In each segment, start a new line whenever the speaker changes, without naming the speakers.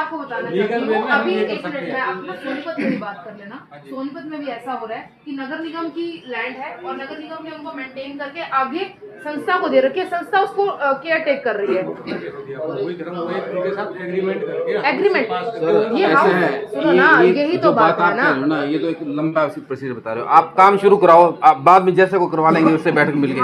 आपको बताना चाहती हूँ, अभी एक मिनट में अपना सोनीपत में भी बात कर लेना। सोनीपत में भी ऐसा हो रहा है कि नगर निगम की लैंड है और नगर निगम ने उनको मेंटेन करके आगे संस्था को दे रखी है, संस्था उसको केयर टेक कर रही है। एग्रीमेंट ये हम सुनो ना, यही तो बात है ना।
ये तो एक लंबा प्रोसीजर बता रहे हो आप। काम शुरू कराओ, आप बाद में जैसे को करवा लेंगे उससे बैठक मिल गई।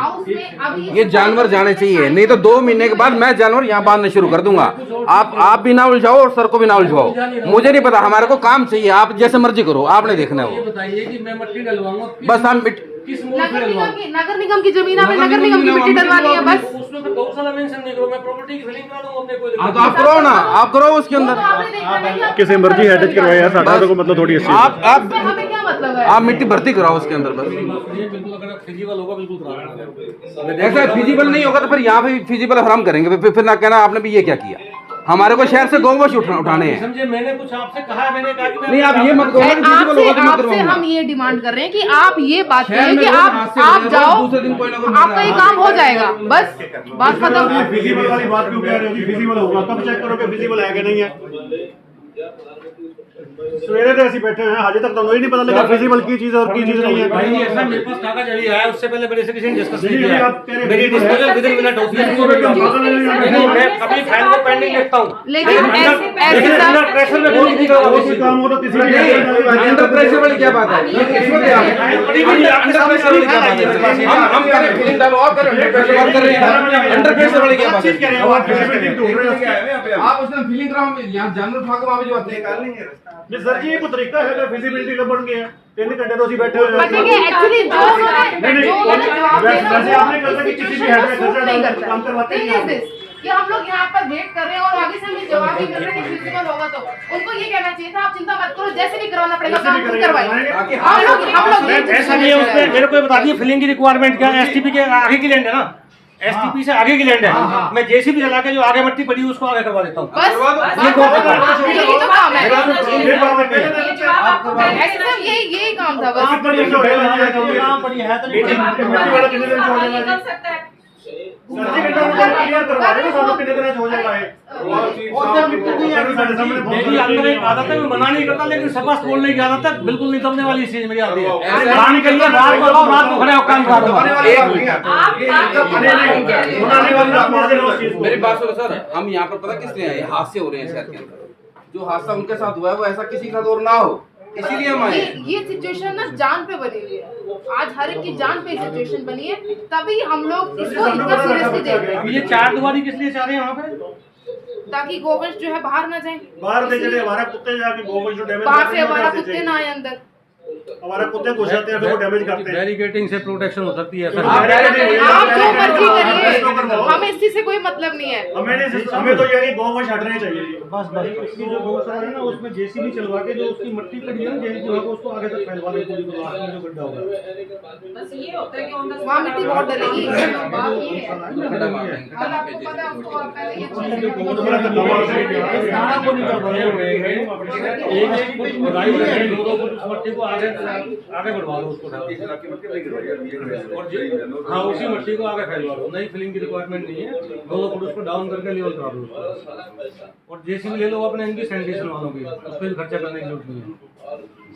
ये जानवर जाने चाहिए, नहीं तो 2 महीने के बाद मैं जानवर यहाँ बांधना शुरू कर दूंगा। आप भी ना उलझाओ और सर को भी ना उलझाओ, मुझे नहीं पता, हमारे को काम चाहिए। आप जैसे मर्जी करो, आपने देखना है वो।
बताइए कि मैं मिट्टी डलवाऊंगा,
बस हम
नगर निगम की जमीन में नगर निगम की मिट्टी डलवानी है बस।
उसमें तो गौशाला मेंशन नहीं करो, मैं प्रॉपर्टी की फिलिंग करा दूंगा अपने कोई।
तो आप करो ना, आप करो उसके अंदर
किसी मर्जी हेड करवाया साडा तो मतलब थोड़ी अच्छी
आप
हमें क्या मतलब है?
आप मिट्टी भर्ती कराओ उसके अंदर बस।
बिल्कुल अगर फिजिबल होगा बिल्कुल करा।
ऐसा फिजिबल नहीं होगा तो फिर यहाँ पे फिजिबल हराम करेंगे। फिर ना कहना आपने भी ये क्या किया। हमारे को शहर से गौवंश उठाने हैं।
समझे, मैंने कुछ आपसे कहा, मैंने कहा कि
नहीं, आप ये मत करो।
आपसे हम ये डिमांड कर रहे हैं कि आप ये बात करें कि आप जाओ, आपका ये काम हो जाएगा, बस बात खत्म।
फिजिबल वाली बात क्यों कह रहे हो जी? फिजिबल होगा कब चेक करोगे फिजिबल है कि नहीं है? सवेरे से ऐसे बैठे हैं, आज तक तो नहीं पता लगा फिजिबल की चीज और की चीज नहीं है।
भाई ऐसा मेरे पास कागज अभी आया, उससे पहले मेरे से किसी ने डिस्कस नहीं किया। मेरी डिस्पोजल विद इन मिनट होती है। नहीं, मैं कभी फाइल को पेंडिंग देखता हूं,
लेकिन ऐसे
अंडर प्रेशर में कोई
काम हो तो किसी
अंडर प्रेशर वाली क्या बात है? हम करें फीलिंग डालो और करें बात कर रहे हैं। अंडर प्रेशर वाली क्या बात है? आप उसने फीलिंग कराओ, यहाँ जानवर भागो, वहाँ भी जो बात निकाल लेंगे।
सर जी ये कोई तरीका है फिजिबिलिटी का बन गया 3 घंटे तो बैठे हुए हैं।
एक्चुअली जो जवाब
वैसे आपने कहा कि किसी भी हेड में खर्चा काम करवाते हैं
कि हम लोग यहाँ पर वेट कर रहे हैं और आगे से हमें जवाब ही मिल रहा है कि फिजिबल होगा तो उनको ये कहना चाहिए था आप चिंता मत करो, जैसे भी करवाना पड़ेगा काम खुद करवाइए। हम लोग
ऐसा नहीं है। उसमें मेरे को बता दिए फिलिंग की रिक्वायरमेंट क्या है। एसटीपी के आगे की लैंड है ना, एसटीपी से आगे की लैंड है। मैं जेसीबी चला के जो आगे मिट्टी पड़ी उसको आगे करवा देता हूँ।
यही काम था
मेरी अंदर एक आदत है, मैं मना नहीं करता, लेकिन सबक बोलने की आदत है बिल्कुल नहीं दबने वाली चीज मेरी आती है। काम के लिए रात को खड़े होकर काम कर दूंगा।
मेरी बात सुनो सर, हम यहाँ पर पता किस लिए आए? हादसे हो रहे हैं शहर के अंदर। जो हादसा उनके साथ हुआ है वो ऐसा किसी का और ना हो, इसीलिए हम आए।
ये सिचुएशन ना जान पे बनी हुई है, आज हर एक की जान पे सिचुएशन बनी है, तभी हम लोग इसको इतना सीरियसली देख रहे हैं।
ये 4 दुआरी किस लिए चाह रहे हैं वहाँ पे?
ताकि गोवंश जो है बाहर ना जाए,
बाहर से जड़े हमारा कुत्ते जाके गोवंश जो डैमेज
बाहर से हमारा कुत्ते ना आए अंदर।
हमारा कुत्ते घुस जाते हैं फिर वो डैमेज करते हैं।
बैरिकेडिंग से प्रोटेक्शन हो सकती है।
आप जो मर्जी करिए, हमें इस चीज से कोई मतलब नहीं है।
हमें तो यही गोवंश हटने चाहिए
बस इसकी जो गौशाला है ना उसमें जेसीबी चलवा के जो उसकी मिट्टी पड़ी है ना जेल की वहाँ को उसको आगे तक फैलवा दे पूरी को, आगे जो गड्ढा होगा
बस ये होता है कि
वहाँ मिट्टी बहुत डलेगी। बात ये है
और
आपको पता है उसको पहले ये
मट्टी को आगे बढ़वा दो उसको, हाँ उसी मट्टी को आगे फैलवा दो। नई फिलिंग की रिक्वायरमेंट नहीं है, 2 फुट उसको डाउन करके लेवल करा दो उसको। और जेसीबी ले लो अपने इनकी सैनिटेशन वालों की, उस पर खर्चा करने की जरूरत नहीं है।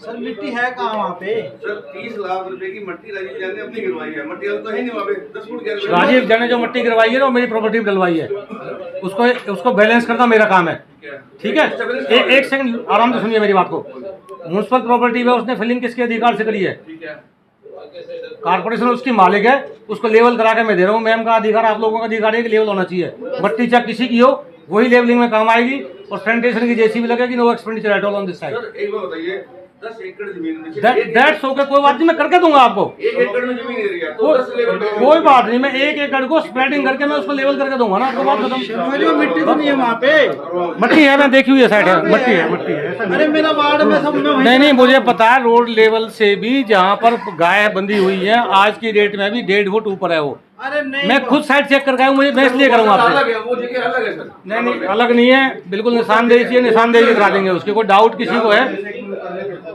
सर मिट्टी है कहाँ वहाँ पे?
सर 30 लाख रुपए की मट्टी राजीव जैन ने अपनी गिरवाई है। मट्टी तो है नहीं वहाँ पे, 10 फुट की
राजीव जैन ने जो मट्टी गिरवाई है ना वो मेरी प्रॉपर्टी में डलवाई है, उसको बैलेंस करना मेरा काम है। ठीक है, एक सेकंड आराम से सुनिए मेरी बात को। म्युनिसिपल प्रॉपर्टी में उसने फिलिंग किसके अधिकार से करी है? कारपोरेशन उसकी मालिक है, उसको लेवल करा के मैं दे रहा हूँ। मैम का अधिकार आप लोगों का अधिकार है कि लेवल होना चाहिए। मट्टी चाहे किसी की हो वही लेवलिंग में काम आएगी और सैनिटेशन की जेसीबी लगेगी। No expenditure at all on this side.
एक बार बताइए, 10 एकड़ जमीन में
दैट्स ओके, कोई बात नहीं, मैं करके दूंगा आपको।
1 एकड़ में जमीन एरिया तो 10 लेवल
कोई बात नहीं, मैं 1 एकड़ को स्प्रेडिंग करके मैं उसको लेवल करके दूंगा ना। आपको बात खत्म।
मिट्टी तो नहीं है वहाँ पे?
मट्टी है, मैं देखी हुई है साइड है, मट्टी है।
अरे मेरा वार्ड में सब में
नहीं मुझे पता है, रोड लेवल से भी जहाँ पर गाय बंधी हुई है आज की डेट में भी 1.5 फुट ऊपर है वो।
अरे नहीं,
मैं खुद साइड चेक करके आऊँ, मुझे मैं इसलिए करूँगा आपसे।
अलग है वो जगह, अलग है सर।
नहीं अलग नहीं है, बिल्कुल निशानदेही चाहिए, निशानदेही करा देंगे उसकी। कोई डाउट किसी को है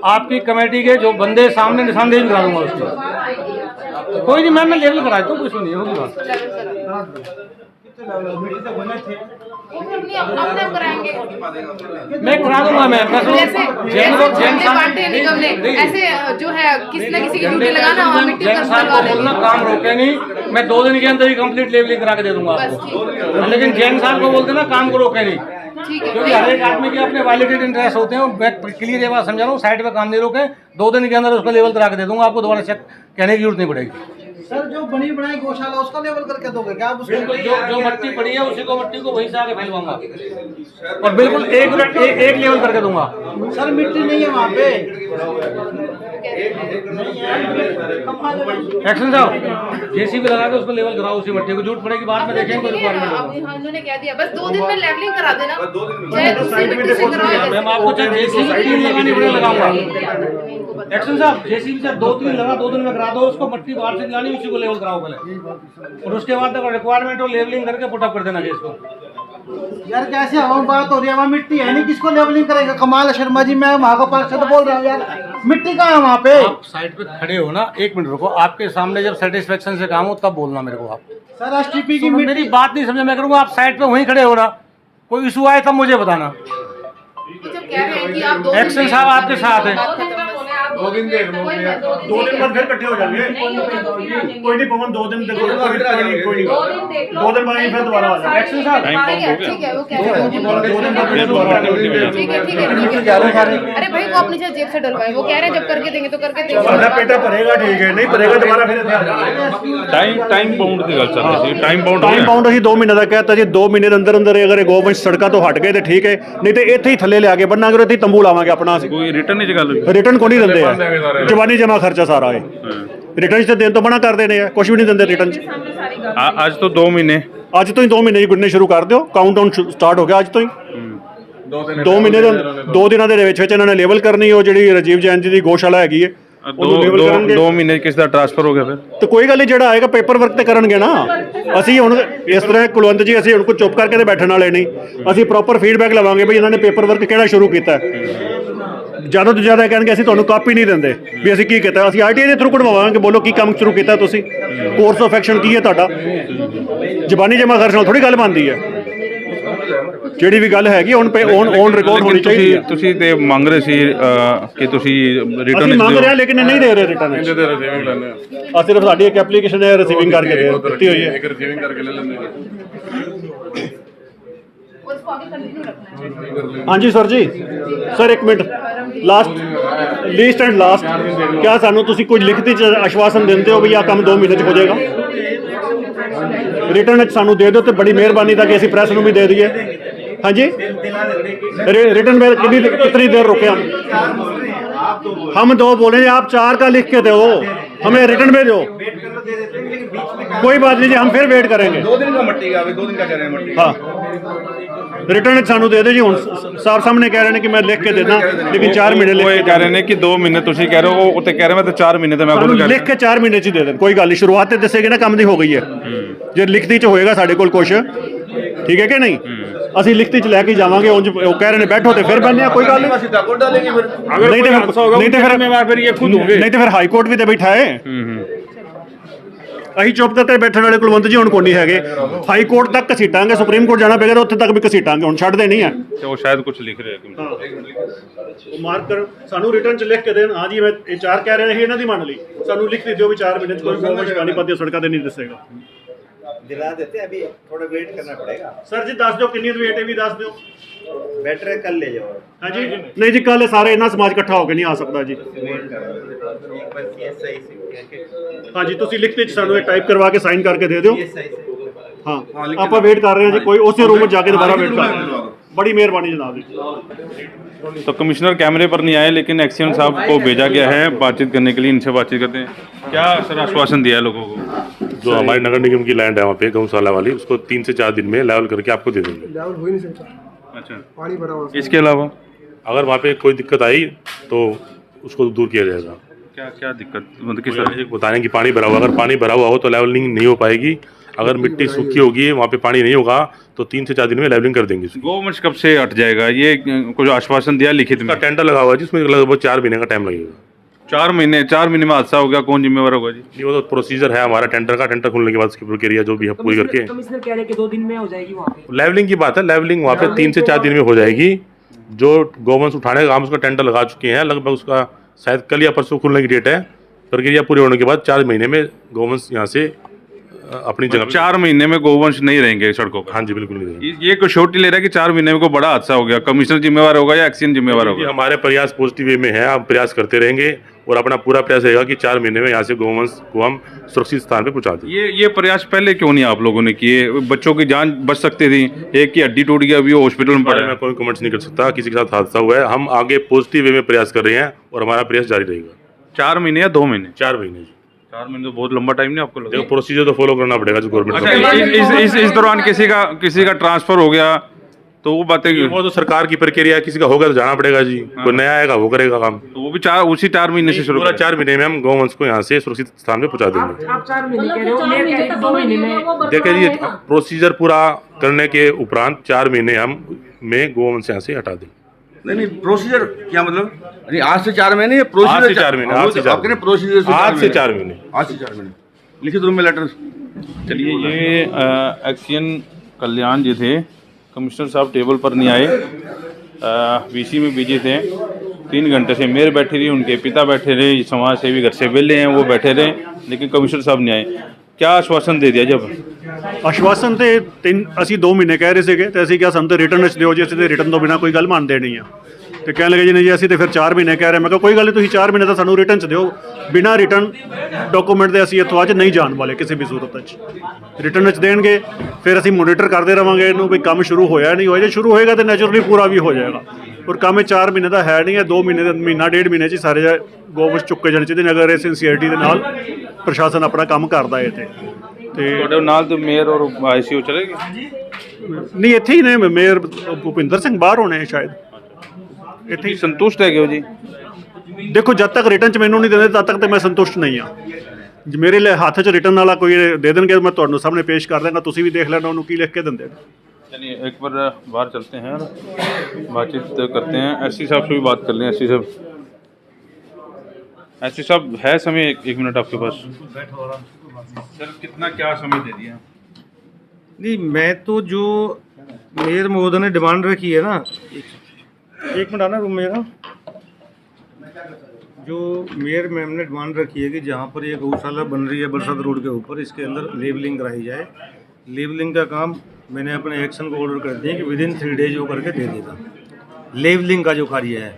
आपकी कमेटी के जो बंदे सामने, निशानदेही करा दूंगा उसकी। कोई नहीं मैम, मैं लेवल करा देता हूँ, कुछ नहीं होगी बात।
मिट्टी से होने थे
वो भी अपने अपने आप कराएंगे।
मैं करा दूंगा मैं
जैसे
जैन
जैसे बांटे निगम ने ऐसे जो है किसी न किसी की ड्यूटी लगाना वहाँ मिट्टी
जैन साहब
करवा
को बोलना
लेंगे।
काम रोके नहीं, मैं 2 दिन के अंदर ही कंप्लीट लेवलिंग करा के दे दूंगा
बस
आपको। लेकिन जैन साहब को बोलते ना काम को रोके नहीं,
ठीक
क्योंकि
है।
हर एक आदमी के अपने वैलिडेड इंटरेस्ट होते हैं। मैं क्लियर ये बात समझा रहा हूँ, साइड पे काम नहीं रोके, 2 दिन के अंदर उसको लेवल करा के दे दूंगा, आपको दोबारा चेक कहने की जरूरत नहीं पड़ेगी।
सर जो बनी बनाई गौशाला उसका लेवल करके दोगे क्या आप उसको?
बिल्कुल, जो मट्टी पड़ी है उसी को मट्टी को वहीं से आगे फैलवाऊंगा और बिल्कुल एक लेवल करके दूंगा।
सर मिट्टी नहीं है वहाँ पे।
एक्शन साहब जेसीबी लगा के उसको लेवल कराओ उसी मट्टी को, झूठ पड़ेगी बाद में देखेंगे कोई रिक्वायरमेंट होगा।
अभी उन्होंने कह दिया बस 2 दिन में लेवलिंग करा देना,
बस 2 दिन में।
चाहे दूसरी मिट्टी से करवाओ।
मैम आपको चाहे जेसीबी 3 लगानी पड़े लगाऊंगा। एक्शन साहब जेसीबी से 2-3 लगा, 2 दिन में करा दो उसको, मट्टी बाहर से लानी उसी को लेवल कराओ पहले, और उसके बाद अगर रिक्वायरमेंट हो लेवलिंग करके पुटअप कर देना केस को।
यार कैसे हवा बात हो रही है, वहाँ मिट्टी है नहीं, किसको लेवलिंग करेगा? कमाल है शर्मा जी, मैं वहाँ का पार्षद बोल रहा हूँ यार, मिट्टी कहाँ है वहाँ पे?
आप साइड पे खड़े हो ना, 1 मिनट रुको, आपके सामने जब सेटिस्फेक्शन से काम हो तब बोलना मेरे को आप।
सर एसटीपी की
मेरी
मिट्टी
बात नहीं समझे मैं करूँगा, आप साइड पे वहीं खड़े हो ना, कोई इशू आए तब मुझे बताना।
जब कह रहे हैं कि आप 2
एक्शन साहब आपके साथ है।
2 दिन देर हो गए।
2 दिन बाद फिर इकट्ठे हो जाएंगे। कोई नहीं पवन 2 दिन देखो, कोई नहीं 2 दिन बाद फिर दोबारा आ जाएंगे।
एक्शन साहब
ठीक है वो कह रहे हैं 2 दिन बाद फिर दोबारा आ जाएंगे। ठीक है। अरे भाई वो अपनी जेब से डलवाए, वो कह रहे हैं जब करके देंगे तो करके
सारा पेटा
देंगे।
भरेगा ठीक है, नहीं भरेगा दोबारा फिर ਇੱਥੇ ਆ ਜਾਣਾ।
टाइम बाउंड की गल चल रही थी, टाइम बाउंड
ਟਾਈਮ ਬਾਉਂਡ ਅਸੀਂ 2 ਮਹੀਨੇ ਦਾ ਕਹਿਤਾ ਜੀ, 2 ਮਹੀਨੇ ਦੇ ਅੰਦਰ ਅੰਦਰ ਅਗਰ ਇਹ ਗਵਰਨਮੈਂਟ ਸੜਕਾਂ ਤੋਂ ਹਟ ਗਏ ਤੇ ਠੀਕ ਹੈ, ਨਹੀਂ ਤੇ ਇੱਥੇ ਹੀ ਥੱਲੇ ਲਿਆ ਕੇ ਬੰਨਾਂਗੇ, ਇੱਥੇ ਹੀ ਤੰਬੂ ਲਾਵਾਂਗੇ ਆਪਣਾ ਅਸੀਂ।
कोई रिटर्न नहीं गल हुई।
ਰਿਟਰਨ ਕੋਈ ਨਹੀਂ ਦਿੰਦੇ ਆ, ਜਵਾਨੀ ਜਮਾ ਖਰਚਾ ਸਾਰਾ ਇਹ ਰਿਟਰਨ 'ਚ ਦੇਣ ਤੋਂ ਮਨਾ ਕਰ ਦੇਣੇ ਆ, ਕੁਝ ਵੀ ਨਹੀਂ ਦਿੰਦੇ ਰਿਟਰਨ 'ਚ।
आज तो 2 महीने
ਅੱਜ ਤੋਂ ਹੀ 2 ਮਹੀਨੇ ਹੀ ਗੁੰਨੇ ਸ਼ੁਰੂ ਕਰ ਦਿਓ, ਕਾਊਂਟਡਾਊਨ ਸਟਾਰਟ ਹੋ ਗਿਆ ਅੱਜ ਤੋਂ ਹੀ। 2 ਮਹੀਨੇ ਦੇ 2 ਦਿਨਾਂ ਦੇ ਵਿੱਚ ਇਹਨਾਂ ਨੇ ਲੇਬਲ ਕਰਨੀ, ਉਹ ਜਿਹੜੀ ਰਾਜੀਵ ਜੈਨ ਜੀ ਦੀ ਗੋਸ਼ਾਲਾ ਹੈਗੀ ਹੈ ਉਹਨੂੰ ਲੇਬਲ ਕਰਨਗੇ।
2 महीने किस ਦਾ ट्रांसफर हो गया फिर?
ਤੇ ਕੋਈ ਗੱਲ ਨਹੀਂ, ਜਿਹੜਾ ਆਏਗਾ ਪੇਪਰ ਵਰਕ ਤੇ ਕਰਨਗੇ ਨਾ। ਅਸੀਂ ਹੁਣ ਇਸ ਤਰ੍ਹਾਂ ਕੁਲਵੰਤ ਜੀ, ਅਸੀਂ ਹੁਣ ਕੋਈ ਚੁੱਪ ਕਰਕੇ ਤੇ ਬੈਠਣ ਵਾਲੇ ਨਹੀਂ, ਅਸੀਂ ਪ੍ਰੋਪਰ ਫੀਡਬੈਕ ਲਵਾਂਗੇ ਵੀ ਇਹਨਾਂ ਨੇ ਪੇਪਰ ਵਰਕ ਕਿਹੜਾ ਸ਼ੁਰੂ ਕੀਤਾ ਹੈ। ਜ਼ਿਆਦਾ ਤੋਂ ਜ਼ਿਆਦਾ ਕਹਿਣਗੇ ਅਸੀਂ ਤੁਹਾਨੂੰ ਕਾਪੀ ਨਹੀਂ ਦਿੰਦੇ ਵੀ ਅਸੀਂ ਕੀ ਕੀਤਾ, ਅਸੀਂ ਆਰਟੀਆਈ ਦੇ ਥਰੂ ਕਢਵਾਵਾਂਗੇ, ਬੋਲੋ ਕੀ ਕੰਮ ਸ਼ੁਰੂ ਕੀਤਾ ਤੁਸੀਂ, ਕੋਰਸ ਆਫ ਐਕਸ਼ਨ ਕੀ ਹੈ ਤੁਹਾਡਾ। ਜ਼ਬਾਨੀ ਜਮਾ ਖਰਚ ਨਾਲ ਥੋੜੀ ਗੱਲ ਬਣਦੀ ਹੈ, ਜਿਹੜੀ ਵੀ ਗੱਲ ਹੈਗੀ ਹੁਣ ਔਨ ਰਿਕਾਰਡ ਹੋਣੀ ਚਾਹੀਦੀ ਹੈ।
ਤੁਸੀਂ ਤੇ ਮੰਗ ਰਹੇ ਸੀ ਕਿ ਤੁਸੀਂ ਰਿਟਰਨ
ਅਸੀਂ ਮੰਗ ਰਹੇ ਲੇਕਿਨ ਨਹੀਂ ਦੇ ਰਹੇ ਰਿਟਰਨ। ਆ ਸਿਰਫ ਸਾਡੀ ਇੱਕ ਐਪਲੀਕੇਸ਼ਨ ਹੈ, ਰਿਸੀਵਿੰਗ ਕਰਕੇ ਦਿੱਤੀ ਹੋਈ ਹੈ।
रिसीविंग करके ले लेंगे।
उसको आगे कंटिन्यू रखना है।
ਹਾਂਜੀ ਸਰ ਜੀ, ਸਰ ਇੱਕ ਮਿੰਟ, ਲੀਸਟ ਐਂਡ ਲਾਸਟ, ਕਿਆ ਸਾਨੂੰ ਤੁਸੀਂ ਕੁਝ ਲਿਖਤੀ ਚ ਆਸ਼ਵਾਸਨ ਦਿੰਦੇ ਹੋ ਵੀ ਆਹ ਕੰਮ 2 ਮਹੀਨੇ ਚ ਹੋ ਜਾਏਗਾ? ਰਿਟਰਨ ਚ ਸਾਨੂੰ ਦੇ ਦਿਓ ਤੇ ਬੜੀ ਮਿਹਰਬਾਨੀ ਤਾਂ ਕਿ ਅਸੀਂ ਪ੍ਰੈਸ ਨੂੰ ਵੀ ਦੇ ਦਈਏ। ਹਾਂਜੀ रिटर्न में कितनी देर रुके हम 2 बोले, आप 4 का लिख के दो, हमें रिटर्न में दो। कोई बात नहीं जी, हम फिर वेट करेंगे।
2 दिन का मट्टी का, 2 दिन का कह रहे हैं मट्टी।
हाँ रिटर्न सानू दे दो जी, हुण साहब सामने कह रहे हैं कि मैं लिख के देना, लेकिन 4 महीने
वो ये कह रहे हैं कि 2 महीने तुसी कह रहे हो, वो तो कह रहे हैं मैं तो 4 महीने तो मैं खुद
लिख के 4 महीने च दे दें, कोई गल नहीं। शुरुआत तो दसेगी ना काम दी हो गई है, जो लिखती च होएगा साडे कोल कुछ, ठीक है कि नहीं? ਅਸੀਂ ਲਿਖਤੀ ਚ ਲੈ ਕੇ ਜਾਵਾਂਗੇ, ਉਂਝ ਉਹ ਕਹਿ ਰਹੇ ਨੇ ਬੈਠੋ ਤੇ ਫਿਰ ਬੰਨਿਆ, ਕੋਈ ਗੱਲ ਨਹੀਂ।
ਅਸੀਂ ਡਾਕੋ ਡਾलेंगे फिर,
नहीं तो फिर हाई कोर्ट भी तो बैठा है। ਅਸੀਂ ਚੁੱਪ ਕਰਕੇ ਬੈਠਣ ਵਾਲੇ ਕੁਲਵੰਤ ਜੀ ਹੁਣ ਕੋਈ ਨਹੀਂ ਹੈਗੇ, ਹਾਈ ਕੋਰਟ ਤੱਕ ਘਸੀਟਾਂਗੇ, ਸੁਪਰੀਮ ਕੋਰਟ ਜਾਣਾ ਪਏਗਾ, ਉੱਥੇ ਤੱਕ ਵੀ ਘਸੀਟਾਂਗੇ, ਹੁਣ ਛੱਡਦੇ ਨਹੀਂ ਆ।
वो शायद कुछ लिख रहे हैं।
ਉਹ ਮਾਰਕ ਕਰ, ਸਾਨੂੰ ਰਿਟਰਨ ਚ ਲਿਖ ਕੇ ਦੇਣ। ਹਾਂ ਜੀ, ਮੈਂ ਇਹ 4 ਕਹਿ ਰਹੇ ਨੇ, ਇਹਨਾਂ ਦੀ ਮੰਨ ਲਈ, ਸਾਨੂੰ ਲਿਖ ਕੇ ਦਿਓ ਵੀ 4 ਮਹੀਨੇ ਚ ਕੋਈ ਗਵਰਨਮੈਂਟ ਪਾਣੀਪਤ ਦੀਆਂ ਸੜਕਾਂ ਤੇ ਨਹੀਂ ਦੱਸੇਗਾ।
दिला देते, अभी थोड़ा वेट करना पड़ेगा।
ਸਰ ਜੀ ਦੱਸ ਦਿਓ ਕਿੰਨੀ ਵੇਟ ਹੈ, ਵੀ ਦੱਸ ਦਿਓ।
बेटर है कल ले जाओ।
हाँ जी, नहीं जी कल सारे इन्ना समाज इकट्ठा होकर नहीं आ सकता जी।
एक बार CSI से
हाँ जी, तुसी लिखते सानू टाइप करवा के साइन करके दे दो।
CSI से
हाँ आप वेट कर रहे हैं जी, कोई उस रूम में जाके दोबारा वेट कर, बड़ी मेहरबानी जनाब जी।
तो कमिश्नर कैमरे पर नहीं आए, लेकिन एक्सीडेंट साहब को भेजा गया है बातचीत करने के लिए, इनसे बातचीत करते हैं। क्या सर आश्वासन दिया है लोगों को?
जो हमारे नगर निगम की लैंड है वहाँ पे गौशाला वाली, उसको 3 से 4 दिन में लेवल करके आपको दे देंगे।
लेवल हो ही नहीं सकता,
अच्छा,
पानी भरा हुआ।
इसके अलावा
अगर वहाँ पे कोई दिक्कत आई तो उसको दूर किया जाएगा।
क्या क्या दिक्कत, मतलब किस तरह?
बताने कि पानी भरा हुआ, अगर पानी भरा हुआ हो तो लेवलिंग नहीं हो पाएगी, अगर मिट्टी सूखी होगी, वहाँ पे पानी नहीं होगा तो 3 से 4 दिन में लेवलिंग कर देंगे।
गवर्नमेंट कब से हट जाएगा, ये कुछ आश्वासन दिया लिखित में?
टेंडर लगा हुआ है जिसमें लगभग 4 महीने का टाइम लगेगा।
4 महीने में हादसा हो गया, कौन जिम्मेवार होगा जी?
ये वो तो प्रोसीजर है हमारा टेंडर का, टेंडर खुलने के बाद उसकी प्रक्रिया जो भी है पूरी करके
कमिश्नर कह रहे हैं कि 2 दिन में हो जाएगी वहाँ पे।
लेवलिंग की बात है, लेवलिंग वहाँ पे 3 से 4 दिन में हो जाएगी। जो गवर्नमेंट उठाने का काम उसका टेंडर लगा चुके हैं, लगभग उसका शायद कल या परसों खुलने की डेट है। प्रक्रिया पूरी होने के बाद 4 महीने में गवर्नमेंट यहाँ से अपनी जगह
4 महीने में गोवंश नहीं रहेंगे सड़कों पर?
हाँ जी बिल्कुल नहीं रहेंगे।
ये कोई श्योरिटी ले रहा है कि 4 महीने में कोई बड़ा हादसा हो गया, कमिश्नर जिम्मेवार होगा या एक्सीएन जिम्मेवार
ये
होगा?
हमारे प्रयास पॉजिटिव वे में है, हम प्रयास करते रहेंगे और अपना पूरा प्रयास रहेगा कि 4 महीने में यहाँ से गौवंश को हम सुरक्षित स्थान पे पहुँचा दें।
ये प्रयास पहले क्यों नहीं आप लोगों ने किए? बच्चों की जान बच सकती थी, एक की हड्डी टूट गई, अभी वो हॉस्पिटल में पड़ा है।
मैं कोई कमेंट्स नहीं कर सकता, किसी के साथ हादसा हुआ है। हम आगे पॉजिटिव वे में प्रयास कर रहे हैं और हमारा प्रयास जारी रहेगा।
4 महीने या 2 महीने?
4 महीने।
4 महीने तो बहुत लंबा टाइम नहीं आपको लगा?
देखो प्रोसीजर तो फॉलो करना पड़ेगा जो गवर्नमेंट
अच्छा, इस दौरान किसी का ट्रांसफर हो गया तो वो बातें
वो तो सरकार की प्रक्रिया है, किसी का होगा तो जाना पड़ेगा जी। कोई नया आएगा वो करेगा काम,
तो वो भी उसी 4 महीने से शुरू?
पूरा 4 महीने में हम गौवंश को यहाँ से सुरक्षित स्थान पे पहुँचा देंगे।
आप 4 महीने कह रहे हो, मैं कह रही हूँ 2 महीने में।
देखिए जी, प्रोसीजर पूरा करने के उपरांत 4 महीने हम में गौवंश यहाँ से हटा देंगे।
नहीं प्रोसीजर क्या मतलब?
नहीं, आज से 4 महीने या
आज
प्रोसीजर
से 4 महीने, आज से 4 महीने,
प्रोसीजर से
आज से 4 महीने,
आज से 4 महीने लिखित रूप में लेटर।
चलिए, ये एक्सीएन कल्याण जी थे, कमिश्नर साहब टेबल पर नहीं आए, वीसी में बिजी थे। 3 घंटे से मेयर बैठे रही, उनके पिता बैठे रहे, समाज सेवी घर से वेले हैं वो बैठे रहे, लेकिन कमिश्नर साहब नहीं आए। क्या आश्वासन दे दिया जब?
ਆਸ਼ਵਾਸਨ ਤੇ ਅਸੀਂ 2 ਮਹੀਨੇ ਕਹਿ ਰਹੇ ਸੀਗੇ ਤੇ ਅਸੀਂ ਕਿਹਾ ਸਾਨੂੰ ਤੇ ਰਿਟਰਨ ਵਿੱਚ ਦਿਓ ਜੀ, ਅਸੀਂ ਤੇ ਰਿਟਰਨ ਤੋਂ ਬਿਨਾ ਕੋਈ ਗੱਲ ਮੰਨਦੇ ਨਹੀਂ ਆ। ਤੇ ਕਹਿਣ ਲੱਗੇ ਜੀ ਨਹੀਂ ਜੀ ਅਸੀਂ ਤੇ ਫਿਰ 4 ਮਹੀਨੇ ਕਹਿ ਰਹੇ। ਮੈਂ ਕਿਹਾ ਕੋਈ ਗੱਲ ਨਹੀਂ, ਤੁਸੀਂ 4 ਮਹੀਨੇ ਤਾਂ ਸਾਨੂੰ ਰਿਟਰਨ 'ਚ ਦਿਓ, ਬਿਨਾ ਰਿਟਰਨ ਡਾਕੂਮੈਂਟ ਦੇ ਅਸੀਂ ਇੱਥੋਂ ਅੱਜ ਨਹੀਂ ਜਾਣ ਵਾਲੇ ਕਿਸੇ ਵੀ ਸੂਰਤ ਵਿੱਚ। ਰਿਟਰਨ ਵਿੱਚ ਦੇਣਗੇ, ਫਿਰ ਅਸੀਂ ਮੋਨੀਟਰ ਕਰਦੇ ਰਵਾਂਗੇ ਇਹਨੂੰ ਵੀ ਕੰਮ ਸ਼ੁਰੂ ਹੋਇਆ ਨਹੀਂ ਹੋਇਆ। ਜੇ ਸ਼ੁਰੂ ਹੋਏਗਾ ਤਾਂ ਨੈਚੁਰਲੀ ਪੂਰਾ ਵੀ ਹੋ ਜਾਏਗਾ। ਔਰ ਕੰਮ ਇਹ 4 ਮਹੀਨੇ ਦਾ ਹੈ ਨਹੀਂ ਹੈ, 2 ਮਹੀਨੇ ਦਾ, ਮਹੀਨਾ 1.5 ਮਹੀਨੇ 'ਚ ਸਾਰੇ ਗੋਬਰ ਚੁੱਕੇ ਜਾਣੇ ਚਾਹੀਦੇ ਨੇ, ਅਗਰ ਇਹ ਸਿੰਸੀਅਰਟੀ ਦੇ ਨਾਲ ਪ੍ਰਸ਼ਾਸਨ ਆਪਣਾ ਕੰਮ ਕਰਦਾ ਹੈ ਤੇ
ਤੁਹਾਡੇ ਨਾਲ तो मेयर और आईसीयू चले गए?
नहीं ਇੱਥੇ ਹੀ ਨੇ ਮੇਅਰ ਭੁਪਿੰਦਰ ਸਿੰਘ, ਬਾਹਰ ਹੋਣੇ ਸ਼ਾਇਦ। ਇੱਥੇ ਹੀ
संतुष्ट है जी?
ਦੇਖੋ ਜਦ ਤੱਕ ਰਿਟਰਨ 'ਚ ਮੈਨੂੰ ਨਹੀਂ ਦਿੰਦੇ ਤਦ ਤੱਕ ਤੇ ਮੈਂ ਸੰਤੁਸ਼ਟ ਨਹੀਂ ਹਾਂ। ਜੇ ਮੇਰੇ ਲਈ ਹੱਥ 'ਚ ਰਿਟਰਨ ਵਾਲਾ ਕੋਈ ਦੇ ਦੇਣਗੇ ਮੈਂ ਤੁਹਾਨੂੰ ਸਾਹਮਣੇ ਪੇਸ਼ ਕਰ ਦਾਂਗਾ, ਤੁਸੀਂ ਵੀ ਦੇਖ ਲੈਣਾ ਉਹਨੂੰ ਕੀ ਲਿਖ ਕੇ ਦਿੰਦੇ ਨੇ।
चलिए, एक बार बाहर चलते हैं, बातचीत करते हैं। एससी साहब से भी बात कर लें। एससी साहब है समय? एक मिनट आपके पास। सर, कितना क्या समय दे दिया?
नहीं, मैं तो जो मेयर महोदय ने डिमांड रखी है ना, एक मिनट आना रूम में ना, जो मेयर मैम ने डिमांड रखी है कि जहाँ पर ये गौशाला बन रही है बरसात रोड के ऊपर, इसके अंदर लेबलिंग कराई जाए। लेबलिंग का काम मैंने अपने एक्शन को ऑर्डर कर दिया कि विदिन 3 डेज वो करके दे देगा, लेबलिंग का जो कार्य है।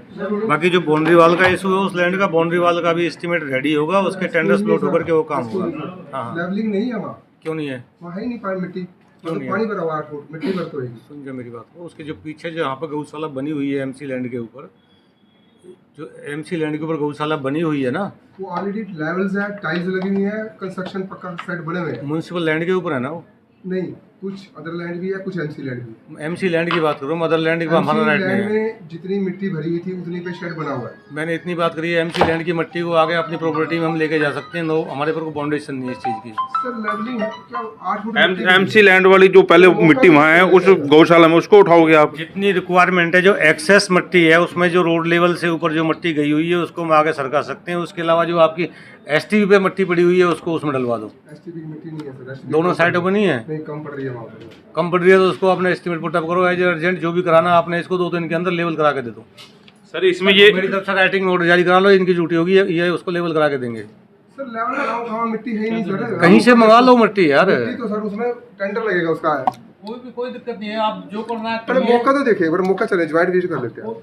बाकी जो बाउंड्री वाल का इशू है, उस लैंड का बाउंड्री वाल का भी एस्टीमेट रेडी होगा, उसके टेंडर्स प्लॉट होकर के वो काम होगा। हाँ,
लेवलिंग नहीं है वहाँ,
क्यों नहीं है?
वहाँ है ही नहीं पानी, मिट्टी
क्यों नहीं है?
पानी भरा हुआ 8 फुट मिट्टी भर तो होगी।
सुन जा मेरी बात को, उसके जो पीछे जहाँ पर गौशाला बनी हुई है एमसी लैंड के ऊपर, जो एमसी लैंड के ऊपर गौशाला बनी हुई है ना,
वो ऑलरेडी लेवल्स है, टाइल्स लगी हुई है, कंस्ट्रक्शन पक्का सेट बने हुए हैं।
म्यूनसिपल लैंड के ऊपर है ना वो?
नहीं, कुछ अदर लैंड भी है, कुछ एमसी लैंड भी।
एमसी लैंड की बात करो, मदर लैंड की हमारा राइट नहीं है।
में जितनी मिट्टी भरी हुई थी उतनी पे शेड बना हुआ है।
मैंने इतनी बात करी है, एमसी लैंड की मिट्टी को आगे अपनी प्रॉपर्टी में हम लेके जा सकते हैं। नो, हमारे पर कोई बाउंडेशन नहीं है इस चीज़ की।
सर लेवलिंग क्या 8 फुट मिट्टी
एमसी लैंड वाली जो पहले मिट्टी वहाँ है उस गौशाला में, उसको उठाओगे आप?
जितनी रिक्वायरमेंट है, जो एक्सेस मिट्टी है उसमें जो रोड लेवल से ऊपर जो मिट्टी गई हुई है उसको हम आगे सरका सकते हैं। उसके अलावा जो आपकी एसटीपी पे मिट्टी पड़ी हुई है उसको उसमें डलवा दो।
एसटीपी की मिट्टी नहीं है सर, STP
दोनों साइडों पर नहीं है,
नहीं कम पड़ रही है वहाँ पे।
कम पड़ रही है तो उसको अपने एस्टिमेट पुटअप करो, एज अर्जेंट जो भी कराना आपने इसको 2 दिन के अंदर लेवल करा के दे दो।
सर, इसमें ये
मेरी तरफ से राइटिंग ऑर्डर जारी करा लो, इनकी ड्यूटी होगी ये उसको लेवल करा के देंगे।
सर लेवल लगाओ, कहाँ मिट्टी है ही नहीं सर।
कहीं से मंगा लो मिट्टी यार।
मिट्टी तो सर उसमें टेंडर लगेगा उसका है।
कोई दिक्कत नहीं है, आप जो करना है
पहले मौका तो देखिए, एक बार मौका चले, ज्वाइंट विजिट कर लेते हैं।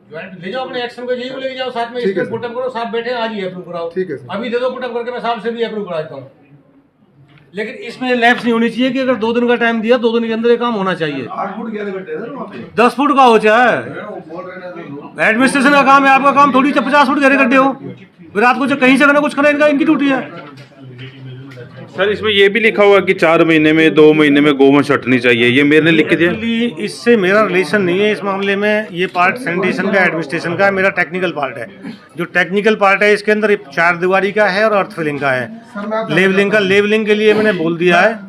ज्वाइंट ले जाओ अपने एक्शन को, यही को लेके जाओ साथ में,
ठीक है
इसके पुटअप करो, साहब बैठे आज ही अप्रूव कराओ।
ठीक है सर।
अभी दे दो पुटअप करके, मैं साहब से भी अप्रूव करा देता हूँ। लेकिन इसमें लैप्स नहीं होनी चाहिए कि अगर 2 दिन का टाइम दिया 2 दिन के अंदर ये काम होना चाहिए।
8 फुट गहरे गड्ढे हैं वहाँ पे।
10 फुट का हो चाहे, एडमिनिस्ट्रेशन का काम है, आपका काम थोड़ी 50 फुट गहरे गड्ढे हो। फिर रात को जो कहीं से करना कुछ करना, इनका इनकी ड्यूटी है।
सर, इसमें ये भी लिखा हुआ कि 4 महीने में 2 महीने में गौवंश हटनी चाहिए, ये मेरे ने लिख के दिया।
एक्चुअली इससे मेरा रिलेशन नहीं है इस मामले में। ये पार्ट सैनिटेशन का, एडमिनिस्ट्रेशन का, मेरा टेक्निकल पार्ट है। जो टेक्निकल पार्ट है इसके अंदर 4 दीवारी का है और अर्थ फिलिंग का है। लेवलिंग के लिए मैंने बोल दिया है,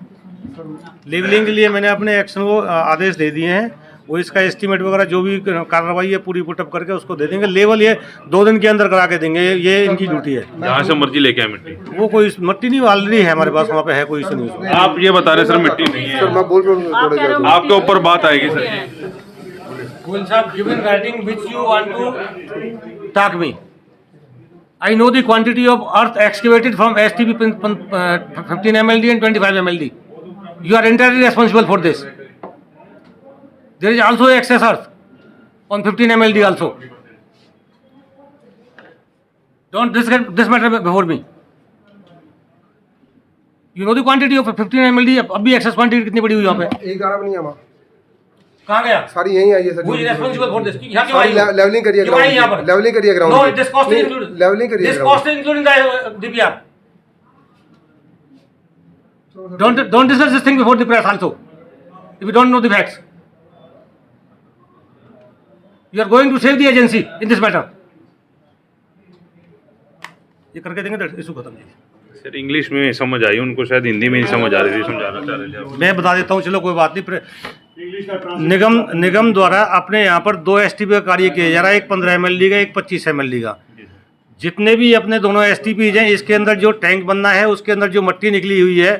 लेवलिंग के लिए मैंने अपने एक्शन को आदेश दे दिए हैं। वो इसका एस्टीमेट वगैरह जो भी कार्रवाई है पूरी पुटअप करके उसको दे देंगे। लेवल ये 2 दिन के अंदर करा के देंगे, ये इनकी ड्यूटी है।
जहाँ से मर्जी लेके आए मिट्टी,
वो कोई मट्टी नहीं ऑलरेडी है हमारे पास, वहाँ पे है कोई इशू नहीं।
आप ये बता रहे सर मिट्टी नहीं है,
मैं बोल रहा हूँ
आपके ऊपर बात आएगी sir ji.
Will have given writing which you want to talk me. I know the quantity of earth excavated from STP 15 MLD and 25 MLD. You are entirely responsible for this. There is also excess earth on 15 MLD also. Don't discuss this matter before me. You know the quantity of 15 MLD. अभी excess quantity कितनी बड़ी हुई यहाँ पे?
एक गाना भी नहीं है वहाँ।
कहाँ गया?
सारी यहीं आई है sir.
Who is responsible for this? यहाँ क्यों आई?
लेवलिंग करिए
क्यों आई यहाँ पर?
लेवलिंग करिए ground.
No, this cost is included.
Levelling करिए
This cost is including the DPR. Don't discuss this thing before the press also. If you don't know the facts, you are going to save the agency in this matter. ये करके देंगे तो issue खत्म है।
Sir English में समझ आई, उनको शायद हिंदी में नहीं समझ आ रही थी, समझाना चाह रहे थे आप।
मैं बता देता हूँ, चलो कोई बात नहीं। निगम द्वारा अपने यहाँ पर 2 STP का कार्य किया जा रहा है, एक 15 MLD का, एक 25 MLD का। जितने भी अपने दोनों STPs हैं, इसके अंदर जो टैंक बनना है उसके अंदर जो मट्टी निकली हुई है,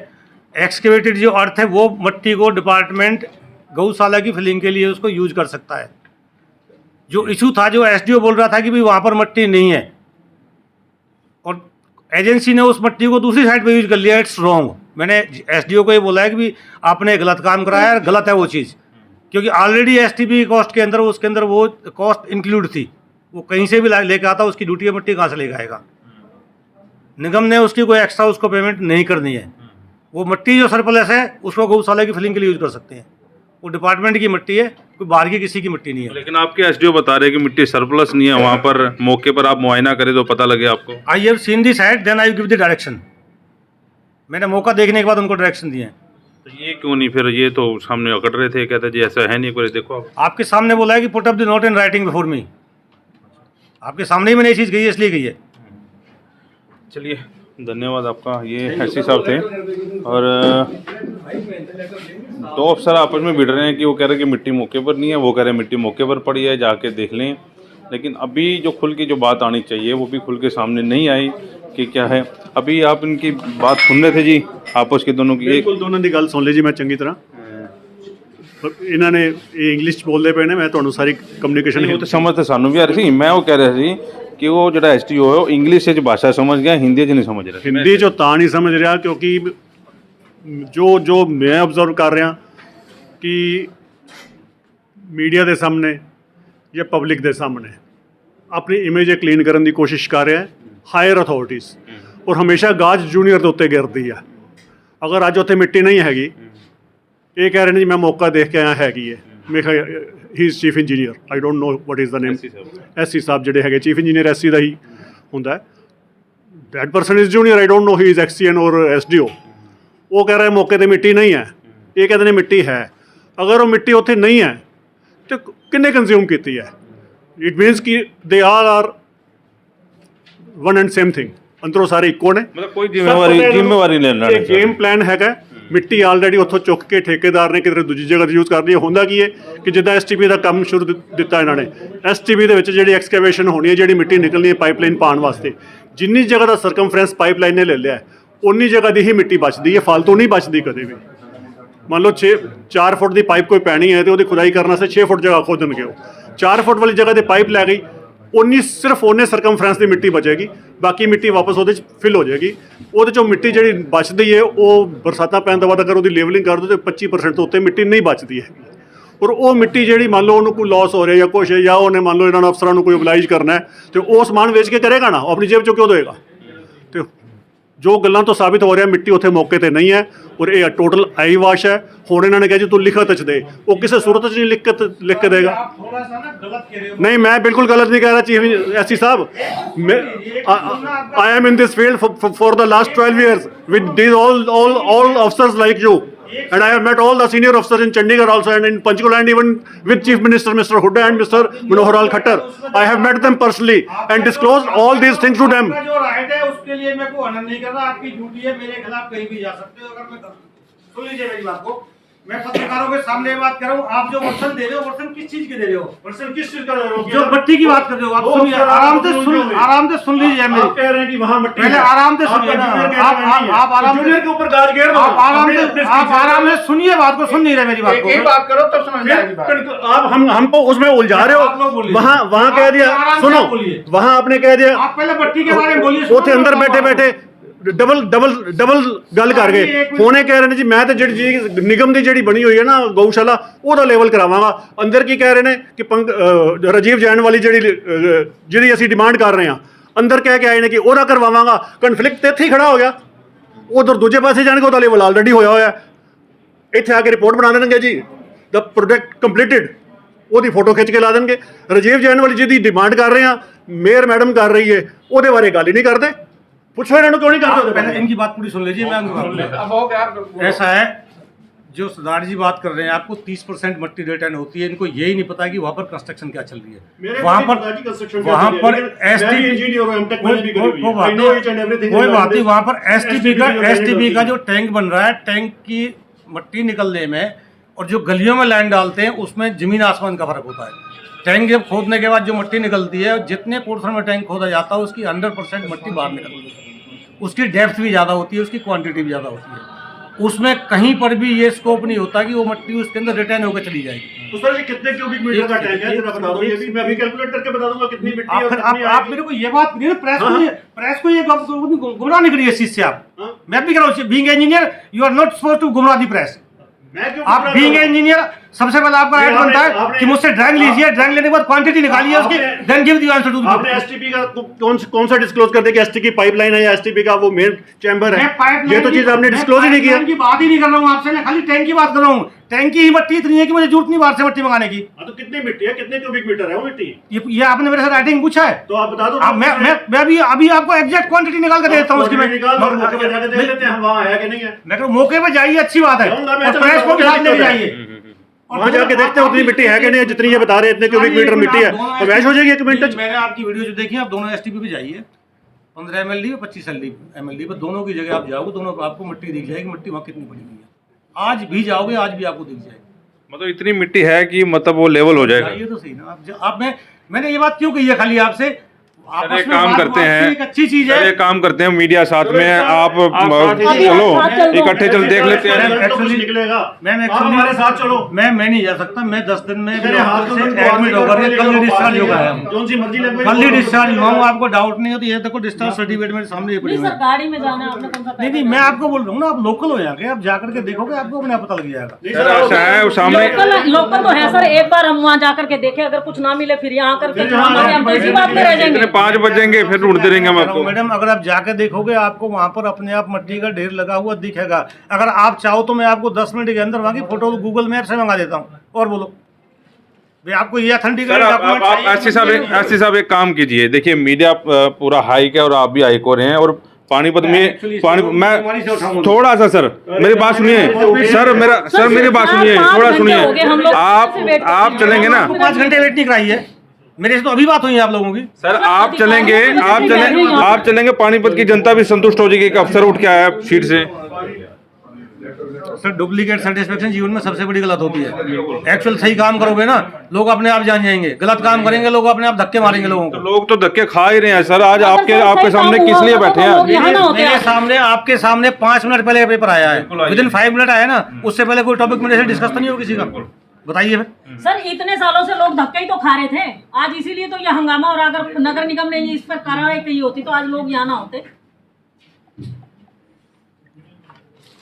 एक्सकेवेटेड जो अर्थ है, वो मट्टी को डिपार्टमेंट गौशाला की फिलिंग के लिए उसको यूज कर सकता है। जो इशू था, जो SDO बोल रहा था कि भाई वहाँ पर मट्टी नहीं है और एजेंसी ने उस मट्टी को दूसरी साइड पे यूज कर लिया, इट्स रॉन्ग। मैंने SDO को ये बोला है कि भी आपने गलत काम कराया है, गलत है वो चीज़, क्योंकि ऑलरेडी STP कॉस्ट के अंदर उसके अंदर वो कॉस्ट इंक्लूड थी। वो कहीं से भी लेके आता, उसकी ड्यूटी है, मट्टी कहाँ से लेके आएगा? निगम ने उसकी कोई एक्स्ट्रा उसको पेमेंट नहीं करनी है। वो मट्टी जो सरप्लस है उसको गौशाला की फिलिंग के लिए यूज कर सकते हैं। वो डिपार्टमेंट की मिट्टी है, कोई बाहर की किसी की मिट्टी नहीं है।
लेकिन आपके SDO बता रहे हैं कि मिट्टी सरप्लस नहीं है, वहाँ पर मौके पर आप मुआयना करें तो पता लगे आपको।
I have seen the site, then I give the direction. मैंने मौका देखने के बाद उनको डायरेक्शन दिए।
तो ये क्यों नहीं फिर? ये तो सामने अकड़ रहे थे, कहते जी ऐसा है नहीं, कोई देखो आप।
आपके सामने बोला है कि put up the note in writing before me. आपके सामने ही मैंने ये चीज़ कही है, इसलिए कही है।
चलिए धन्यवाद आपका। ये SC साहब थे और 2 अफसर आपस में भिड़ रहे हैं कि वो कह रहे हैं कि मिट्टी मौके पर नहीं है, वो कह रहे हैं मिट्टी मौके पर पड़ी है, जाके देख लें। लेकिन अभी जो खुल के जो बात आनी चाहिए वो भी खुल के सामने नहीं आई कि क्या है। अभी आप इनकी बात सुन रहे थे जी, आपस के दोनों की।
ਬਿਲਕੁਲ ਦੋਨਾਂ ਦੀ ਗੱਲ ਸੁਣ ਲਈ ਜੀ ਮੈਂ ਚੰਗੀ ਤਰ੍ਹਾਂ। ਇਹਨਾਂ ਨੇ ਇਹ ਇੰਗਲਿਸ਼ ਬੋਲਦੇ ਪਏ ਨੇ, ਮੈਂ ਤੁਹਾਨੂੰ ਸਾਰੀ ਕਮਿਊਨੀਕੇਸ਼ਨ
वो तो समझ तो सानू भी आ रही थी। मैं वो कह रहा थी कि वो जो SDO है वो इंग्लिश से भाषा समझ गया, हिंदी च नहीं समझ रहा।
ਹਿੰਦੀ 'ਚੋਂ ਤਾਂ ਨਹੀਂ ਸਮਝ ਰਿਹਾ ਕਿਉਂਕਿ ਜੋ ਮੈਂ ਆਬਜ਼ਰਵ ਕਰ ਰਿਹਾ ਕਿ ਮੀਡੀਆ ਦੇ ਸਾਹਮਣੇ ਜਾਂ ਪਬਲਿਕ ਦੇ ਸਾਹਮਣੇ ਆਪਣੀ ਇਮੇਜ ਕਲੀਨ ਕਰਨ ਦੀ ਕੋਸ਼ਿਸ਼ ਕਰ ਰਿਹਾ ਹੈ ਹਾਇਰ ਅਥਾਰਟੀਜ਼, ਔਰ ਹਮੇਸ਼ਾ ਗਾਜ ਜੂਨੀਅਰ ਦੇ ਉੱਤੇ ਗਿਰਦੀ ਆ। ਅਗਰ ਅੱਜ ਉੱਥੇ ਮਿੱਟੀ ਨਹੀਂ ਹੈਗੀ, ਇਹ ਕਹਿ ਰਹੇ ਨੇ ਜੀ ਮੈਂ ਮੌਕਾ ਦੇਖ ਕੇ ਆਇਆ ਹੈਗੀ ਹੈ। ਮੈਂ ਕਿਹਾ ਹੀ is chief engineer, I don't know what is the name. SC ਸਾਹਿਬ ਜਿਹੜੇ ਹੈਗੇ ਚੀਫ ਇੰਜੀਨੀਅਰ SC ਦਾ ਹੀ ਹੁੰਦਾ। that person is junior, I don't know he is XCN or SDO। वो कह रहा है मौके ਤੇ ਮਿੱਟੀ ਨਹੀਂ ਹੈ, ਇਹ ਕਹਿੰਦੇ ਨੇ ਮਿੱਟੀ ਹੈ। ਅਗਰ ਉਹ ਮਿੱਟੀ ਉੱਥੇ ਨਹੀਂ ਹੈ ਤੇ ਕਿੰਨੇ ਕੰਜ਼ਿਊਮ ਕੀਤੀ ਹੈ? ਇਟ ਮੀਨਸ ਕਿ ਦੇ all are one and same thing. ਅੰਦਰੋਂ ਸਾਰੇ ਇੱਕੋ ਨੇ,
मतलब कोई जिम्मेवारी लेना
ਇਹ ਗੇਮ ਪਲਾਨ ਹੈਗਾ। ਮਿੱਟੀ ਆਲਰੇਡੀ ਉੱਥੋਂ ਚੁੱਕ ਕੇ ਠੇਕੇਦਾਰ ਨੇ ਕਿਤੇ ਦੂਜੀ ਜਗ੍ਹਾ 'ਤੇ ਯੂਜ਼ ਕਰਨੀ ਹੈ। ਹੁੰਦਾ ਕੀ ਹੈ ਕਿ ਜਿੱਦਾਂ STP ਦਾ ਕੰਮ ਸ਼ੁਰੂ ਦਿੱਤਾ ਇਹਨਾਂ ਨੇ, STP ਦੇ ਵਿੱਚ ਜਿਹੜੀ ਐਕਸਕੇਵੇਸ਼ਨ ਹੋਣੀ ਹੈ, ਜਿਹੜੀ ਮਿੱਟੀ ਨਿਕਲਣੀ ਹੈ ਪਾਈਪਲਾਈਨ ਪਾਉਣ ਵਾਸਤੇ, ਜਿੰਨੀ ਜਗ੍ਹਾ ਦਾ ਸਰਕਮਫਰੈਂਸ ਪਾਈਪਲਾਈਨ ਨੇ ਲੈ ਲਿਆ ਉਨੀ ਜਗ੍ਹਾ ਦੀ ਹੀ ਮਿੱਟੀ ਬਚਦੀ ਹੈ, ਫालतू ਨਹੀਂ ਬਚਦੀ ਕਦੇ ਵੀ। ਮੰਨ ਲਓ 4 ਫੁੱਟ ਦੀ ਪਾਈਪ ਕੋਈ ਪੈਣੀ ਹੈ ਤੇ ਉਹਦੀ ਖੁਦਾਈ ਕਰਨ ਵਾਸਤੇ 6 ਫੁੱਟ ਜਗ੍ਹਾ ਖੋਦਣਗੇ। ਉਹ 4 ਫੁੱਟ ਵਾਲੀ ਜਗ੍ਹਾ 'ਤੇ ਪਾਈਪ ਲੈ ਗਈ, ਉਨੀ ਸਿਰਫ ਉਹਨੇ ਸਰਕਮਫਰੈਂਸ ਦੀ ਮਿੱਟੀ ਬਚੇਗੀ, ਬਾਕੀ ਮਿੱਟੀ ਵਾਪਸ ਉਹਦੇ 'ਚ ਫਿਲ ਹੋ ਜਾਏਗੀ। ਉਹਦੇ 'ਚੋਂ ਮਿੱਟੀ ਜਿਹੜੀ ਬਚਦੀ ਹੈ ਉਹ ਬਰਸਾਤਾਂ ਪੈਣ ਤੋਂ ਬਾਅਦ ਅਗਰ ਉਹਦੀ ਲੇਵਲਿੰਗ ਕਰ ਦਿਓ ਤਾਂ 25% ਤੋਂ ਉੱਤੇ ਮਿੱਟੀ ਨਹੀਂ ਬਚਦੀ ਹੈ। ਔਰ ਉਹ ਮਿੱਟੀ ਜਿਹੜੀ ਮੰਨ ਲਓ ਉਹਨੂੰ ਕੋਈ ਲਾਸ ਹੋ ਰਿਹਾ ਜਾਂ ਕੁਛ ਹੈ, ਜਾਂ ਉਹਨੇ ਮੰਨ ਲਓ ਇਹਨਾਂ ਨੂੰ ਅਫਸਰਾਂ ਨੂੰ ਕੋਈ ਓਬਲਾਈਜ਼ ਕਰਨਾ ਹੈ ਤੇ ਉਹ ਸਮਾਨ ਵੇਚ ਕੇ ਕਰੇਗਾ ਨਾ, ਉਹ ਆਪਣੀ ਜੇਬ 'ਚੋਂ ਕਿਉਂ ਦੇਵੇਗਾ? ਤੇ ਜੋ ਗੱਲਾਂ ਤੋਂ ਸਾਬਿਤ ਹੋ ਰਿਹਾ ਮਿੱਟੀ ਉੱਥੇ ਮੌਕੇ ਤੇ ਨਹੀਂ ਹੈ ਔਰ ਇਹ ਟੋਟਲ ਆਈ ਵਾਸ਼ ਹੈ। ਹੁਣ ਇਹਨਾਂ ਨੇ ਕਿਹਾ ਜੀ ਤੂੰ ਲਿਖਤ 'ਚ ਦੇ, ਉਹ ਕਿਸੇ ਸੂਰਤ 'ਚ ਨਹੀਂ ਲਿਖ ਕੇ ਦੇਗਾ। नहीं, मैं बिल्कुल गलत नहीं कह रहा चीफ SC साहब। I am in this field for the last 12 years with these all officers like you, and I have met all the senior officers in Chandigarh also and in Panchkula, and even with Chief Minister Mr. Hooda and Mr. Manohar Lal Khattar. I have met them personally and disclosed all these things to them.
जो right है उसके लिए मैं कोई हनन नहीं कर रहा। आपकी ड्यूटी है, मेरे खिलाफ कहीं भी जा सकते हो। अगर मैं सुन लीजिए मेरी बात को, मैं पत्रकारों के सामने ये बात कर रहा हूँ, आप जो वर्षन दे रहे हो, वर्षन किस चीज के दे रहे हो?
वर्षन किस चीज का दे रहे हो?
जो मट्टी की बात कर रहे हो, आप सुनिए, आराम से सुन लीजिए मेरी।
आप कह रहे हैं कि वहाँ मट्टी
पहले
है।
आराम से सुनिए ना, आप आराम
जूनियर के ऊपर गाज घेर दो।
आप आराम से सुनिए बात को, सुन नहीं रहे मेरी बात को।
बात करो तब समझ जाएगी बात।
आप हमको उसमें उलझा रहे
आप लोग
हो।
बोलिए।
वहाँ कह दिया,
आराम से
सुनो,
बोलिए।
वहाँ आपने कह दिया,
आप पहले मट्टी के बारे में बोलिए।
ਉੱਥੇ ਅੰਦਰ ਬੈਠੇ ਬੈਠੇ ਡਬਲ ਗੱਲ ਕਰ ਗਏ। ਹੁਣੇ ਕਹਿ ਰਹੇ ਨੇ ਜੀ ਮੈਂ ਤਾਂ ਜਿਹੜੀ ਨਿਗਮ ਦੀ ਜਿਹੜੀ ਬਣੀ ਹੋਈ ਹੈ ਨਾ ਗਊਸ਼ਾਲਾ ਉਹਦਾ ਲੈਵਲ ਕਰਾਵਾਂਗਾ। ਅੰਦਰ ਕੀ ਕਹਿ ਰਹੇ ਨੇ ਕਿ ਰਾਜੀਵ ਜੈਨ ਵਾਲੀ ਜਿਹੜੀ ਅਸੀਂ ਡਿਮਾਂਡ ਕਰ ਰਹੇ ਹਾਂ, ਅੰਦਰ ਕਹਿ ਕੇ ਆਏ ਨੇ ਕਿ ਉਹਦਾ ਕਰਵਾਵਾਂਗਾ। ਕਨਫਲਿਕਟ ਤੇ ਇੱਥੇ ਹੀ ਖੜਾ ਹੋ ਗਿਆ। ਉਧਰ ਦੂਜੇ ਪਾਸੇ ਜਾਣਗੇ, ਉਹਦਾ ਲੈਵਲ ਆਲਰੇਡੀ ਹੋਇਆ ਹੋਇਆ। ਇੱਥੇ ਆ ਕੇ ਰਿਪੋਰਟ ਬਣਾ ਦੇਣਗੇ ਜੀ ਦਾ ਪ੍ਰੋਜੈਕਟ ਕੰਪਲੀਟਡ, ਉਹਦੀ ਫੋਟੋ ਖਿੱਚ ਕੇ ਲਾ ਦੇਣਗੇ। ਰਾਜੀਵ ਜੈਨ ਵਾਲੀ ਜਿਹਦੀ ਡਿਮਾਂਡ ਕਰ ਰਹੇ ਹਾਂ, ਮੇयर मैडम कर रही है, ਉਹਦੇ ਬਾਰੇ ਗੱਲ ਹੀ ਨਹੀਂ ਕਰਦੇ। पूछो इन्होंने क्यों नहीं करते?
पहले इनकी बात पूरी सुन लीजिए। मैं ऐसा है, जो सरदार जी बात कर रहे हैं, आपको 30% मट्टी रिटर्न होती है, इनको यही नहीं पता कि वहाँ पर कंस्ट्रक्शन क्या चल रही है। वहाँ पर कोई बात नहीं, वहाँ पर एसटीपी का जो टैंक बन रहा है, टैंक की मट्टी निकलने में और जो गलियों में लाइन डालते हैं उसमें जमीन आसमान का फर्क होता है। टैंक जब खोदने के बाद जो मट्टी निकलती है, जितने पोर्शन में टैंक खोदा जाता है उसकी 100% मट्टी बाहर निकलती है। उसकी डेप्थ भी ज़्यादा होती है, उसकी क्वांटिटी भी ज़्यादा होती है। उसमें कहीं पर भी ये स्कोप नहीं होता कि वो मट्टी उसके अंदर रिटर्न होकर चली जाएगी।
तो सर ये कितने क्यूबिक मीटर का टैंक है जरा बता दो। ये भी मैं अभी कैलकुलेट करके बता दूंगा कितनी मिट्टी है और कितनी
आप मेरे को ये बात नहीं, प्रेस को ये गुमराह नहीं करिए इस चीज से। आप मैं भी कह रहा हूँ, being engineer you are not supposed to गुमराह दी प्रेस। आप बीइंग इंजीनियर सबसे पहले आपका राइट बनता है कि मुझसे ड्राइंग लीजिए, ड्राइंग लेने के बाद क्वांटिटी निकालिए उसकी, then give the answer to the.
आपने एसटीपी का कौन सा डिस्क्लोज कर दिया कि एसटी की पाइपलाइन है या एसटीपी का वो मेन चैम्बर है? ये तो चीज आपने डिस्क्लोज ही नहीं किया।
की बात ही नहीं कर रहा हूँ आपसे, मैं खाली टैंक की बात कर रहा हूँ। टैंक की ही मट्टी इतनी है कि मुझे जरूरत नहीं बाहर से मट्टी मंगाने की।
तो कितनी मिट्टी है, कितने क्यूबिक मीटर है वो मिट्टी?
ये आपने मेरे से राइटिंग पूछा है
तो आप बता दो।
मैं अभी आपको एग्जैक्ट क्वांटिटी निकाल कर देता हूँ उसकी। मैं
मौके पे जाके देख लेते हैं हम वहाँ है कि नहीं है।
मैं तो मौके पे जाइए, अच्छी बात है, और प्रेस को भी साथ लेके जाइए,
वहाँ जाके देखते हैं उतनी मिट्टी है कि नहीं, जितनी ये बता रहे हैं इतने क्यूबिक मीटर मिट्टी है तो वैश हो जाएगी एक मिनट।
मैंने आपकी वीडियो जो देखी, आप दोनों एसटीपी पे जाइए, 15 mld और 25 mld पर दोनों की जगह आप जाओगे, दोनों आपको मिट्टी दिख जाएगी, मिट्टी वहाँ कितनी पड़ी हुई है। आज भी जाओगे, आज भी आपको दिख जाएगी।
मतलब इतनी मिट्टी है कि मतलब वो लेवल हो जाएगा।
ये तो सही ना। आप मैंने ये बात क्यों कही है खाली आपसे?
अरे काम करते हैं,
एक अच्छी चीज है,
काम करते हैं मीडिया साथ में, आप चलो इकट्ठे चल देख लेते हैं।
निकलेगा
मैं
हमारे साथ चलो।
मैं नहीं जा सकता, मैं 10 दिन में एडमिट होकर कल ही डिस्चार्ज होगा है,
कौन सी मर्जी लगे
कल ही डिस्चार्ज हुआ हूँ। आपको डाउट नहीं हो तो ये देखो डिस्चार्ज सर्टिफिकेट मेरे सामने ये पड़ी हुई है।
गाड़ी में जाना है आपने कौन सा?
नहीं, मैं आपको बोल रहा हूँ ना, आप लोकल हो जाके आप जाकर के देखोगे, आपको अपने पता लग जाएगा।
सर ऐसा है सामने
लोकल तो है सर, एक बार हम वहाँ जाकर के देखे, अगर कुछ ना मिले फिर यहाँ करके हम इसी बात में रह जाएंगे।
5 बजेंगे फिर ढूंढते रहेंगे हम आपको।
मैडम अगर आप जाकर देखोगे, आपको वहाँ पर अपने आप मट्टी का ढेर लगा हुआ दिखेगा। अगर आप चाहो तो मैं आपको 10 मिनट के अंदर वहाँ की फोटो गूगल मैप से मंगा देता हूँ। और बोलो भाई, आपको ये अथेंटिक
एससी साहब एक काम कीजिए, देखिए मीडिया पूरा हाइक है और आप भी हाइक हो रहे हैं, और पानीपत में मैं थोड़ा सा सर मेरी बात सुनिए, सर मेरी बात सुनिए, थोड़ा सुनिए। आप चलेंगे ना,
5 घंटे वेट नहीं कराइए, मेरे से तो अभी बात हुई है आप लोगों की।
सर आप चलेंगे पानीपत की जनता भी संतुष्ट हो जाएगी कि अफसर उठ के आया सीट से।
सर डुप्लीकेट सेटिस्फेक्शन जीवन में सबसे बड़ी गलत होती है। एक्चुअल सही काम करोगे ना, लोग अपने आप जान जाएंगे। गलत काम करेंगे लोग अपने आप धक्के मारेंगे लोगों को।
लोग तो धक्के खा ही रहे हैं सर। आज आपके सामने किस लिए बैठे हैं?
मेरे सामने, आपके सामने 5 मिनट पहले पेपर आया है, विदिन 5 मिनट आया ना, उससे पहले कोई टॉपिक मेरे से डिस्कस तो नहीं हो किसी का? बताइए फिर।
सर इतने सालों से लोग धक्के ही तो खा रहे थे, आज इसीलिए तो ये हंगामा। और अगर नगर निगम ने इस पर कार्रवाई की होती तो आज लोग यहाँ ना होते।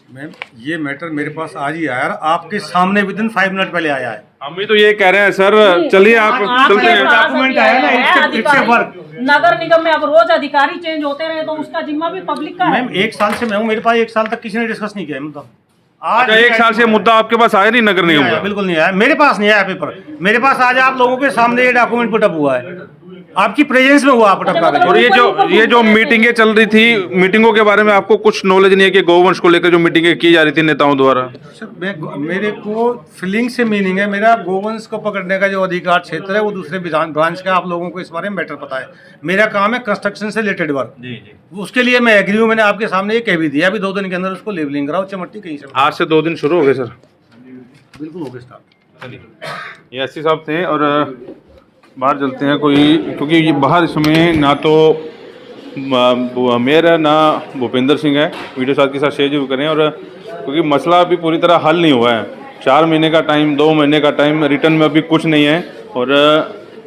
मैम ये मैटर मेरे पास आज ही आया, आपके सामने विदिन 5 मिनट पहले आया है।
हम भी तो ये कह रहे हैं सर, चलिए आप चलते हैं।
डॉक्यूमेंट आया ना, इससे वर्क।
नगर निगम में अब रोज अधिकारी चेंज होते रहे तो उसका जिम्मा भी पब्लिक का है।
मैम 1 साल से मैं हूँ, मेरे पास 1 साल तक किसी ने डिस्कस नहीं किया है। मतलब
आज 1 साल से मुद्दा आपके पास आया नहीं नगर निगम का?
बिल्कुल नहीं आया, मेरे पास नहीं आया पेपर। मेरे पास आज आप लोगों के सामने ये डॉक्यूमेंट पुटअप हुआ है, आपकी प्रेजेंस में हुआ पुटअप कागज।
और ये जो मीटिंगें चल रही थी, मीटिंगों के बारे में आपको कुछ नॉलेज नहीं है कि गौवंश को लेकर जो मीटिंगें की जा रही थी नेताओं द्वारा?
सर मेरे को फीलिंग से मीनिंग है, मेरा गौवंश को पकड़ने का जो अधिकार क्षेत्र है वो दूसरे ब्रांच का। आप लोगों को इस बारे में बेटर पता है। मेरा काम है कंस्ट्रक्शन से रिलेटेड वर्क। उसके लिए मैं एग्री हूँ, मैंने आपके सामने ये कह भी दिया, अभी 2 दिन के अंदर उसको लेवलिंग कराओ, चमट्टी कहीं से।
आज से 2 दिन शुरू हो गए सर?
बिल्कुल हो गए स्टार्ट।
चलिए, ये एससी साहब थे और बाहर चलते हैं कोई, क्योंकि ये बाहर इस समय ना तो मेयर है ना भूपेंद्र सिंह है, वीडियो साथ के साथ शेयर जरूर करें। और क्योंकि मसला अभी पूरी तरह हल नहीं हुआ है, 4 महीने का टाइम, 2 महीने का टाइम, रिटर्न में अभी कुछ नहीं है और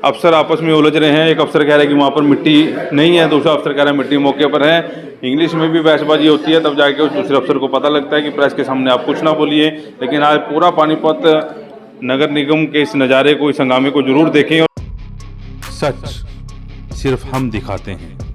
अफसर आपस में उलझ रहे हैं। एक अफसर कह रहा है कि वहाँ पर मिट्टी नहीं है, दूसरा अफसर कह रहा है मिट्टी मौके पर है। इंग्लिश में भी बहसबाजी होती है, तब जाके उस दूसरे अफसर को पता लगता है कि प्रेस के सामने आप कुछ ना बोलिए। लेकिन आज पूरा पानीपत नगर निगम के इस नज़ारे को, इस हंगामे को जरूर देखें।
सच सिर्फ हम दिखाते हैं।